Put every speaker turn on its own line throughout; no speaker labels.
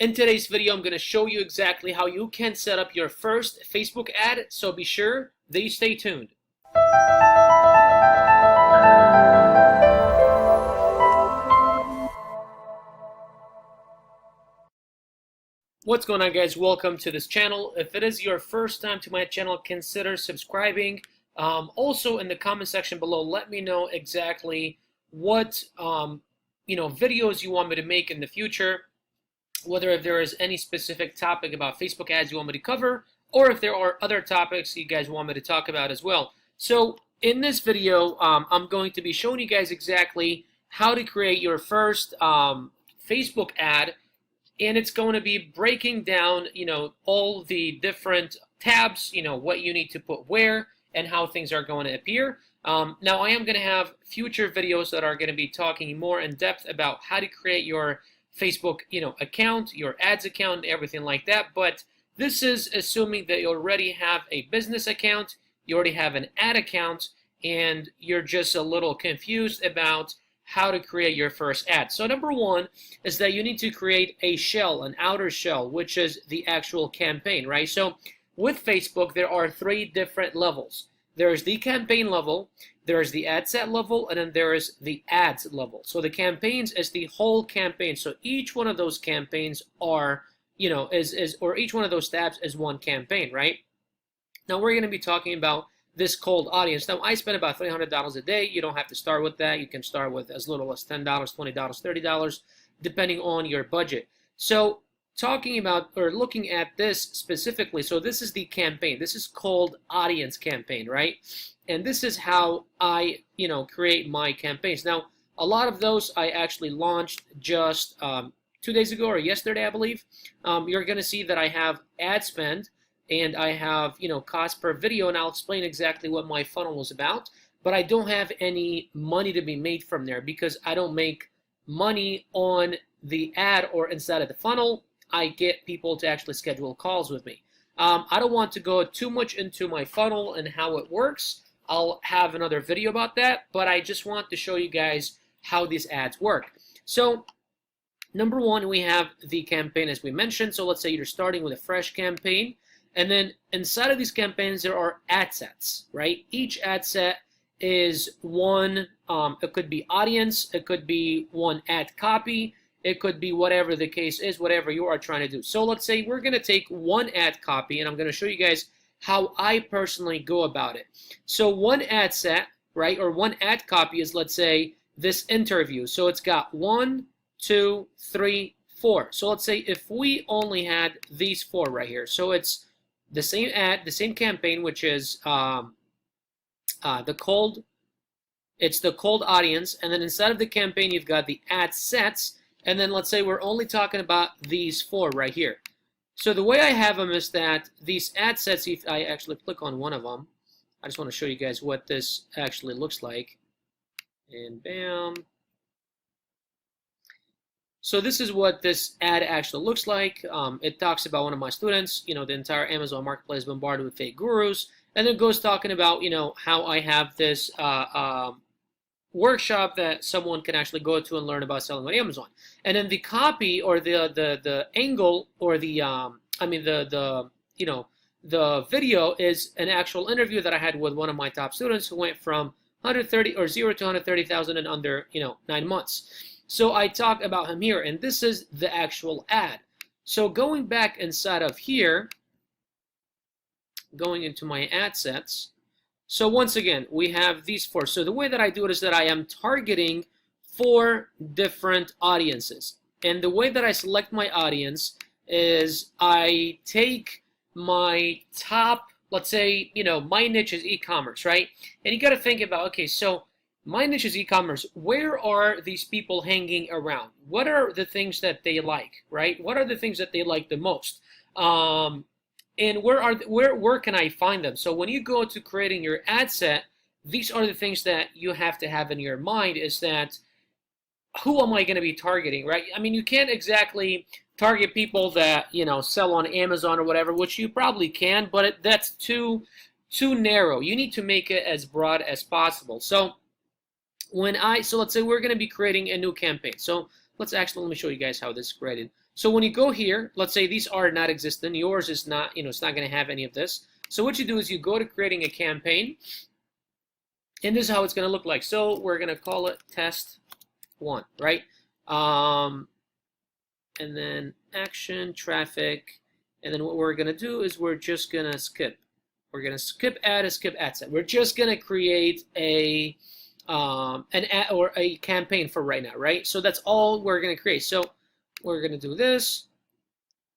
In today's video, I'm going to show you exactly how you can set up your first Facebook ad, so be sure that you stay tuned. What's going on, guys? Welcome to this channel. If it is your first time to my channel, consider subscribing. Also, in the comment section below, let me know exactly what videos you want me to make in the future, whether if there is any specific topic about Facebook ads you want me to cover, or if there are other topics you guys want me to talk about as well. So in this video, I'm going to be showing you guys exactly how to create your first Facebook ad, and it's going to be breaking down, all the different tabs, what you need to put where and how things are going to appear. Now, I am going to have future videos that are going to be talking more in depth about how to create your Facebook, account, your ads account, everything like that. But this is assuming that you already have a business account, you already have an ad account, and you're just a little confused about how to create your first ad. So number one is that you need to create a shell, an outer shell, which is the actual campaign, right? So with Facebook, there are three different levels. There's the campaign level, there's the ad set level, and then there is the ads level. So the campaigns is the whole campaign. So each one of those campaigns are, or each one of those tabs is one campaign, right? Now we're going to be talking about this cold audience. Now, I spend about $300 a day. You don't have to start with that. You can start with as little as $10, $20, $30, depending on your budget. So talking about or looking at this specifically, so this is the campaign. This is called audience campaign, right? And this is how I, create my campaigns. Now, a lot of those I actually launched just 2 days ago or yesterday, I believe. You're going to see that I have ad spend, and I have, cost per video, and I'll explain exactly what my funnel was about. But I don't have any money to be made from there because I don't make money on the ad or inside of the funnel. I get people to actually schedule calls with me. I don't want to go too much into my funnel and how it works. I'll have another video about that, but I just want to show you guys how these ads work. So number one, we have the campaign as we mentioned. So let's say you're starting with a fresh campaign. And then inside of these campaigns, there are ad sets, right? Each ad set is one, it could be audience, it could be one ad copy, it could be whatever the case is, whatever you are trying to do. So let's say we're going to take one ad copy, and I'm going to show you guys how I personally go about it. So one ad set, right, or one ad copy is, let's say, this interview. So it's got 1, 2, 3, 4. So let's say if we only had these 4 right here. So it's the same ad, the same campaign, which is the cold audience, and then inside of the campaign you've got the ad sets, and then let's say we're only talking about these 4 right here. So the way I have them is that these ad sets, if I actually click on one of them, I just want to show you guys what this actually looks like, and bam. So this is what this ad actually looks like. It talks about one of my students, the entire Amazon marketplace bombarded with fake gurus, and then it goes talking about, how I have this workshop that someone can actually go to and learn about selling on Amazon. And then the copy or the angle or the video is an actual interview that I had with one of my top students who went from 130 or 0 to 130,000 in under 9 months. So I talk about him here, and this is the actual ad. So going back inside of here, going into my ad sets, so once again, we have these 4. So the way that I do it is that I am targeting 4 different audiences. And the way that I select my audience is I take my top, let's say, my niche is e-commerce, right? And you got to think about, okay, so my niche is e-commerce. Where are these people hanging around? What are the things that they like, right? What are the things that they like the most? And where can I find them? So when you go to creating your ad set, these are the things that you have to have in your mind, is that who am I going to be targeting, right? I mean, you can't exactly target people that, sell on Amazon or whatever, which you probably can, but that's too narrow. You need to make it as broad as possible. So let's say we're going to be creating a new campaign. So let me show you guys how this is created. So when you go here, let's say these are not existent, yours is not, it's not going to have any of this. So what you do is you go to creating a campaign, and this is how it's going to look like. So we're going to call it test 1, right? And then action, traffic, and then what we're going to do is we're just going to skip. We're going to skip ad set. We're just going to create an ad or a campaign for right now, right? So that's all we're going to create. So we're going to do this,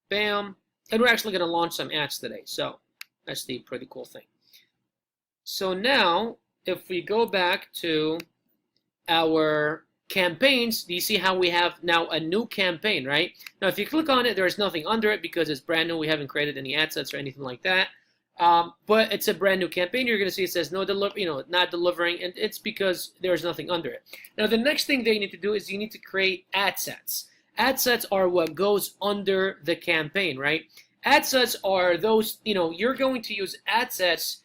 bam, and we're actually going to launch some ads today. So that's the pretty cool thing. So now, if we go back to our campaigns, do you see how we have now a new campaign, right? Now, if you click on it, there's nothing under it because it's brand new. We haven't created any ad sets or anything like that. But it's a brand new campaign. You're going to see it says not delivering, and it's because there's nothing under it. Now, the next thing that you need to do is you need to create ad sets. Ad sets are what goes under the campaign, right? Ad sets are those, you're going to use ad sets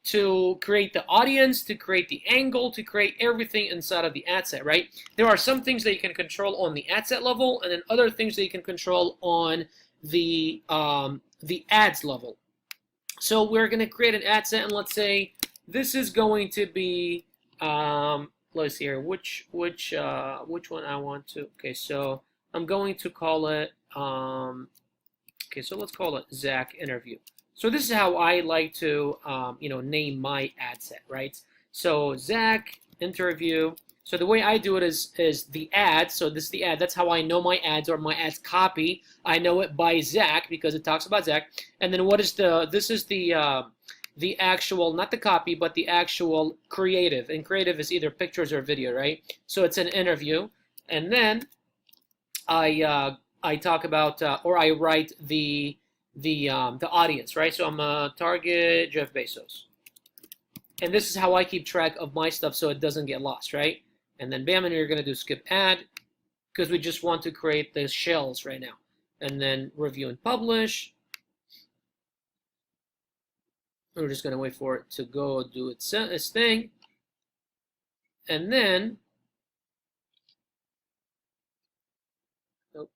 to create the audience, to create the angle, to create everything inside of the ad set, right? There are some things that you can control on the ad set level, and then other things that you can control on the ads level. So we're going to create an ad set, and let's say this is going to be, let's see here, which one I want to. Okay, so I'm going to call it. Okay, so let's call it Zach interview. So this is how I like to, name my ad set, right? So Zach interview. So the way I do it is the ad. So this is the ad. That's how I know my ads or my ads copy. I know it by Zach because it talks about Zach. And then what is this is the actual, not the copy, but the actual creative. And creative is either pictures or video, right? So it's an interview. And then I talk about, or I write the audience, right? So I'm a target Jeff Bezos. And this is how I keep track of my stuff so it doesn't get lost, right? And then bam, and you're going to do skip ad because we just want to create the shells right now. And then review and publish. We're just going to wait for it to go do its thing. And then, nope,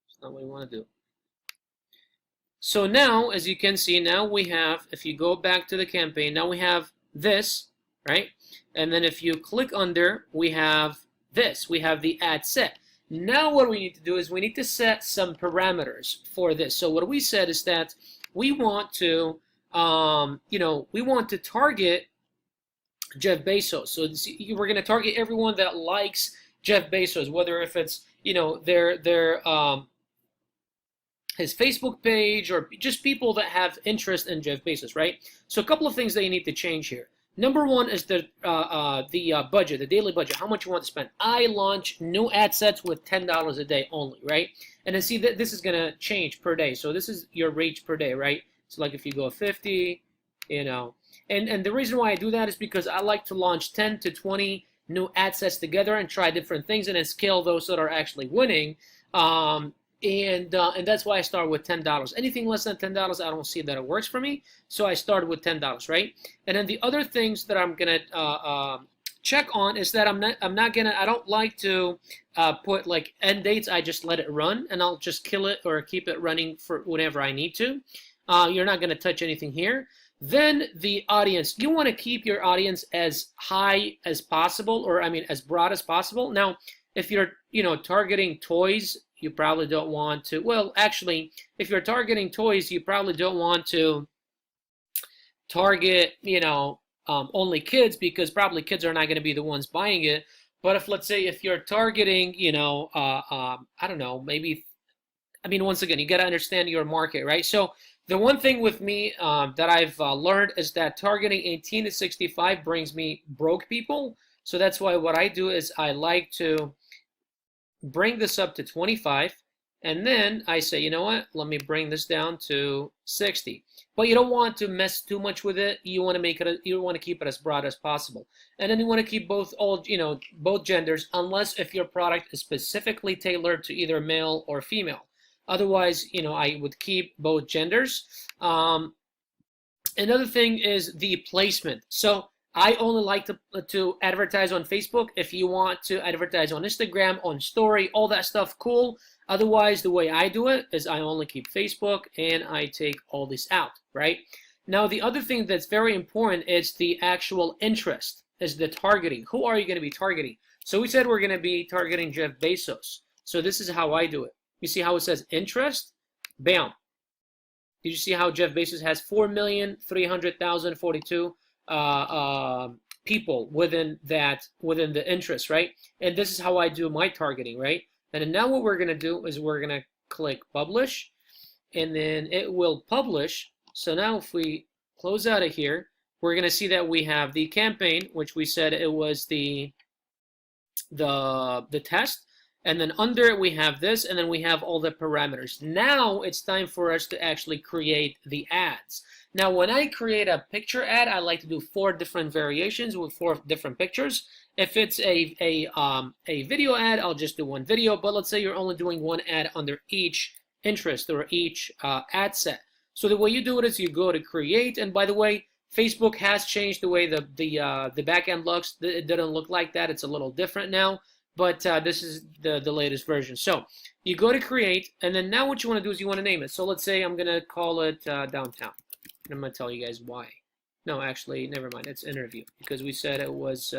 it's not what we want to do. So now, as you can see, now we have, if you go back to the campaign, now we have this, right? And then if you click under, we have this. We have the ad set. Now what we need to do is we need to set some parameters for this. So what we said is that we want to, we want to target Jeff Bezos. So we're going to target everyone that likes Jeff Bezos, whether if it's, his Facebook page or just people that have interest in Jeff Bezos, right? So a couple of things that you need to change here. Number one is the budget, the daily budget, how much you want to spend. I launch new ad sets with $10 a day only, right? And then see that this is going to change per day. So this is your reach per day, right? So like if you go 50, and the reason why I do that is because I like to launch 10 to 20 new ad sets together and try different things and then scale those that are actually winning. And that's why I start with $10. Anything less than $10, I don't see that it works for me. So I started with $10, right? And then the other things that I'm gonna check on is that I don't like to put like end dates. I just let it run, and I'll just kill it or keep it running for whenever I need to. You're not gonna touch anything here. Then the audience, you want to keep your audience as high as possible, or I mean as broad as possible. Now, if you're targeting toys, you probably don't want to, well, actually, if you're targeting toys, you probably don't want to target, only kids because probably kids are not going to be the ones buying it. But let's say if you're targeting, I don't know, maybe, once again, you got to understand your market, right? So the one thing with me that I've learned is that targeting 18 to 65 brings me broke people. So that's why what I do is I like to bring this up to 25, and then I say, you know what, let me bring this down to 60. But you don't want to mess too much with it. You want to keep it as broad as possible. And then you want to keep both genders, unless if your product is specifically tailored to either male or female. Otherwise, I would keep both genders. Another thing is the placement. So I only like to advertise on Facebook. If you want to advertise on Instagram, on Story, all that stuff, cool. Otherwise, the way I do it is I only keep Facebook and I take all this out, right? Now, the other thing that's very important is the actual interest, is the targeting. Who are you going to be targeting? So we said we're going to be targeting Jeff Bezos. So this is how I do it. You see how it says interest? Bam. Did you see how Jeff Bezos has 4,300,042 people within the interest, right? And this is how I do my targeting, right? And then now what we're going to do is we're going to click publish, and then it will publish. So now if we close out of here, we're going to see that we have the campaign, which we said it was the test. And then under it, we have this, and then we have all the parameters. Now it's time for us to actually create the ads. Now, when I create a picture ad, I like to do 4 different variations with 4 different pictures. If it's a video ad, I'll just do 1 video. But let's say you're only doing 1 ad under each interest or each ad set. So the way you do it is you go to create, and by the way, Facebook has changed the way the back end looks. It doesn't look like that. It's a little different now. But this is the latest version. So you go to create, and then now what you want to do is you want to name it. So let's say I'm going to call it Downtown. And I'm going to tell you guys why. No, actually, never mind. It's interview, because we said it was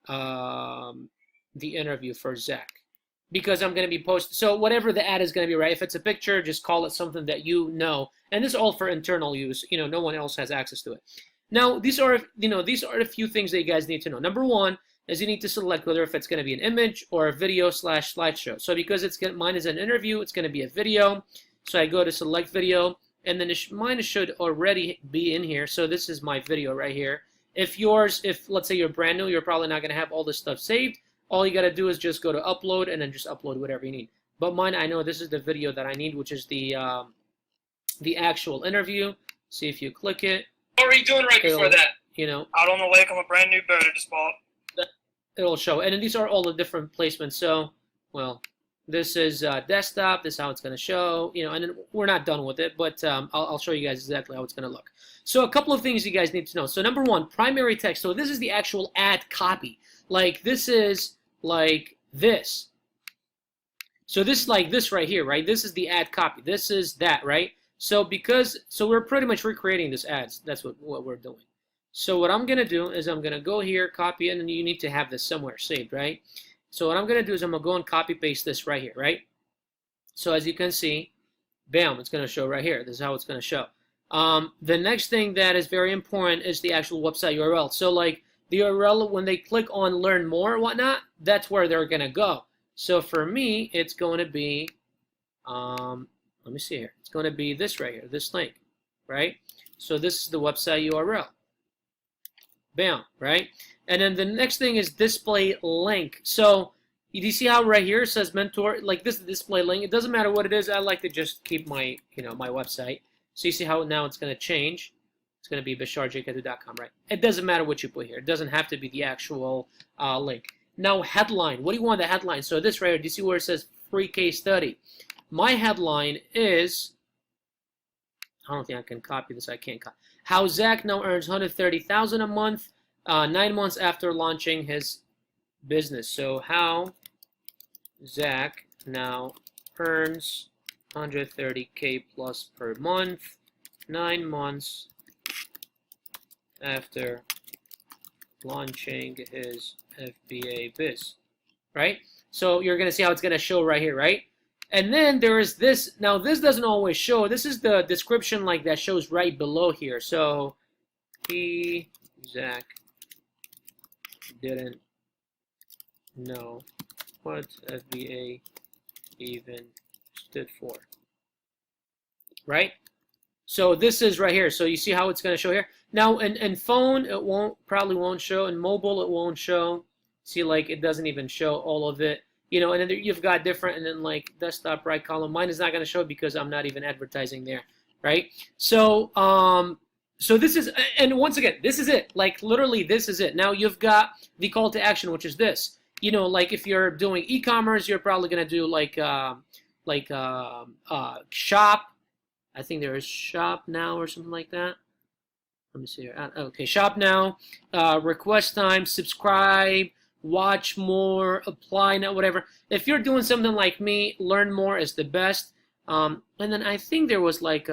the interview for Zach. Because I'm going to be posting. So whatever the ad is going to be, right? If it's a picture, just call it something that you know. And this is all for internal use. You know, no one else has access to it. Now, these are a few things that you guys need to know. Number 1 is you need to select whether if it's going to be an image or a video / slideshow. So because mine is an interview, it's going to be a video. So I go to select video, and then mine should already be in here. So this is my video right here. If let's say you're brand new, you're probably not going to have all this stuff saved. All you got to do is just go to upload and then just upload whatever you need. But mine, I know this is the video that I need, which is the actual interview. See if you click it.
What were you doing right before that?
You know,
out on the lake on a brand new boat I just bought.
It'll show, and then these are all the different placements. So, well, this is desktop. This is how it's going to show. You know, and then we're not done with it, but I'll show you guys exactly how it's going to look. So a couple of things you guys need to know. So number 1, primary text. So this is the actual ad copy. Like this is like this. So this is like this right here, right? This is the ad copy. This is that, right? So we're pretty much recreating this ads. That's what we're doing. So what I'm going to do is I'm going to go here, copy it, and you need to have this somewhere saved, right? So what I'm going to do is I'm going to go and copy paste this right here, right? So as you can see, bam, it's going to show right here. This is how it's going to show. The next thing that is very important is the actual website URL. So like the URL, when they click on learn more or whatnot, that's where they're going to go. So for me, it's going to be, let me see here. It's going to be this right here, this link, right? So this is the website URL. Bam, right? And then the next thing is display link. So you see how right here it says mentor, like this is the display link. It doesn't matter what it is. I like to just keep my, my website. So you see how now it's going to change. It's going to be basharjkatu.com, right? It doesn't matter what you put here. It doesn't have to be the actual link. Now headline. What do you want the headline? So this right here, do you see where it says free case study? My headline is, I don't think I can copy this. I can't copy. How Zach now earns $130,000 a month, 9 months after launching his business. So how Zach now earns $130K plus per month, 9 months after launching his FBA biz. Right? So you're going to see how it's going to show right here, right? And then there is this. Now this doesn't always show. This is the description like that shows right below here. So Zach didn't know what FBA even stood for. Right? So this is right here. So you see how it's going to show here. Now in phone it probably won't show. In mobile it won't show. See, like it doesn't even show all of it. And then you've got different, and then like desktop right column. Mine is not going to show because I'm not even advertising there, right? So, so this is, and once again, this is it. Like literally, this is it. Now you've got the call to action, which is this. Like if you're doing e-commerce, you're probably going to do shop. I think there is shop now or something like that. Let me see here. Okay, shop now, request time, subscribe. watch more, apply now, whatever. If you're doing something like me, learn more is the best. And then I think there was like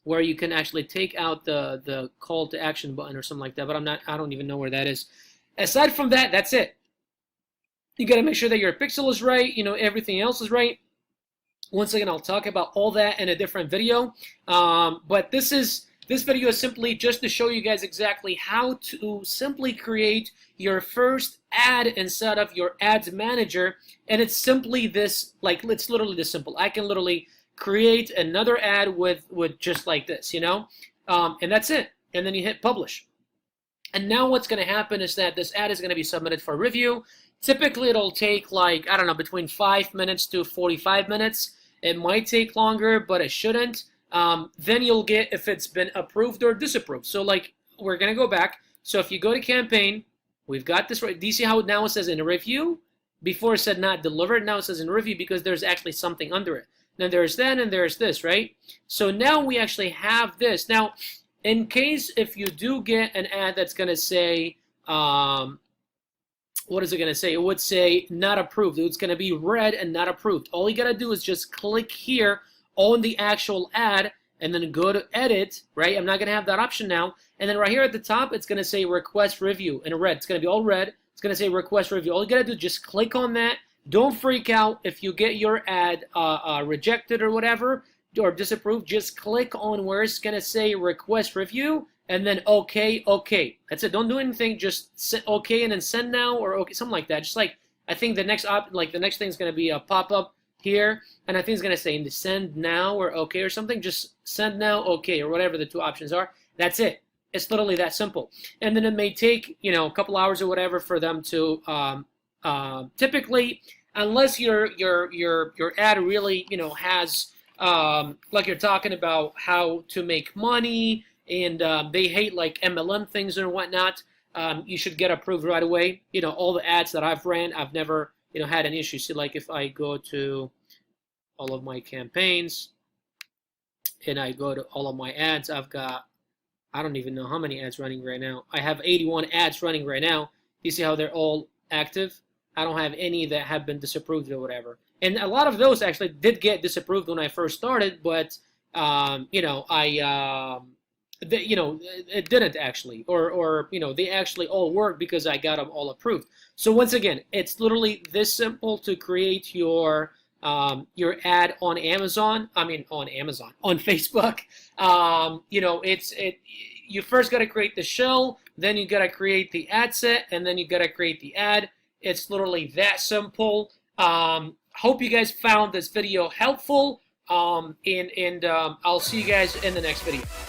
where you can actually take out the call to action button or something like that, but I don't even know where that is. Aside from that, that's it. You got to make sure that your pixel is right, everything else is right. Once again, I'll talk about all that in a different video. But this video is simply just to show you guys exactly how to simply create your first ad inside of your ads manager. And it's simply this, like, it's literally this simple. I can literally create another ad with just like this, and that's it. And then you hit publish. And now what's going to happen is that this ad is going to be submitted for review. Typically, it'll take like, I don't know, between 5 minutes to 45 minutes. It might take longer, but it shouldn't. Then you'll get if it's been approved or disapproved. So like, we're going to go back. So if you go to campaign, we've got this right. Do you see how now it says in review? Before it said not delivered. Now it says in review because there's actually something under it. Then there's that and there's this, right? So now we actually have this. Now, in case if you do get an ad that's going to say, what is it going to say? It would say not approved. It's going to be red and not approved. All you got to do is just click here on the actual ad and then go to edit, right? I'm not going to have that option now. And then right here at the top, it's going to say request review in red. It's going to be all red. It's going to say request review. All you got to do is just click on that. Don't freak out if you get your ad rejected or whatever, or disapproved. Just click on where it's going to say request review and then okay. That's it. Don't do anything. Just okay and then send now or okay, something like that. Just like, I think the next thing is going to be a pop-up here, and I think it's going to say send now or okay or something. Just send now, okay, or whatever the two options are. That's it. It's literally that simple. And then it may take, a couple hours or whatever for them to typically, unless your ad really has like you're talking about how to make money and they hate like MLM things and whatnot, you should get approved right away. All the ads that I've ran, I've never had an issue. See, like if I go to all of my campaigns and I go to all of my ads, I've got, I don't even know how many ads running right now. I have 81 ads running right now. You see how they're all active? I don't have any that have been disapproved or whatever. And a lot of those actually did get disapproved when I first started, but it didn't actually, or they actually all worked because I got them all approved. So once again, it's literally this simple to create your ad on Amazon. On Facebook. You first got to create the shell, then you got to create the ad set, and then you got to create the ad. It's literally that simple. Hope you guys found this video helpful, and I'll see you guys in the next video.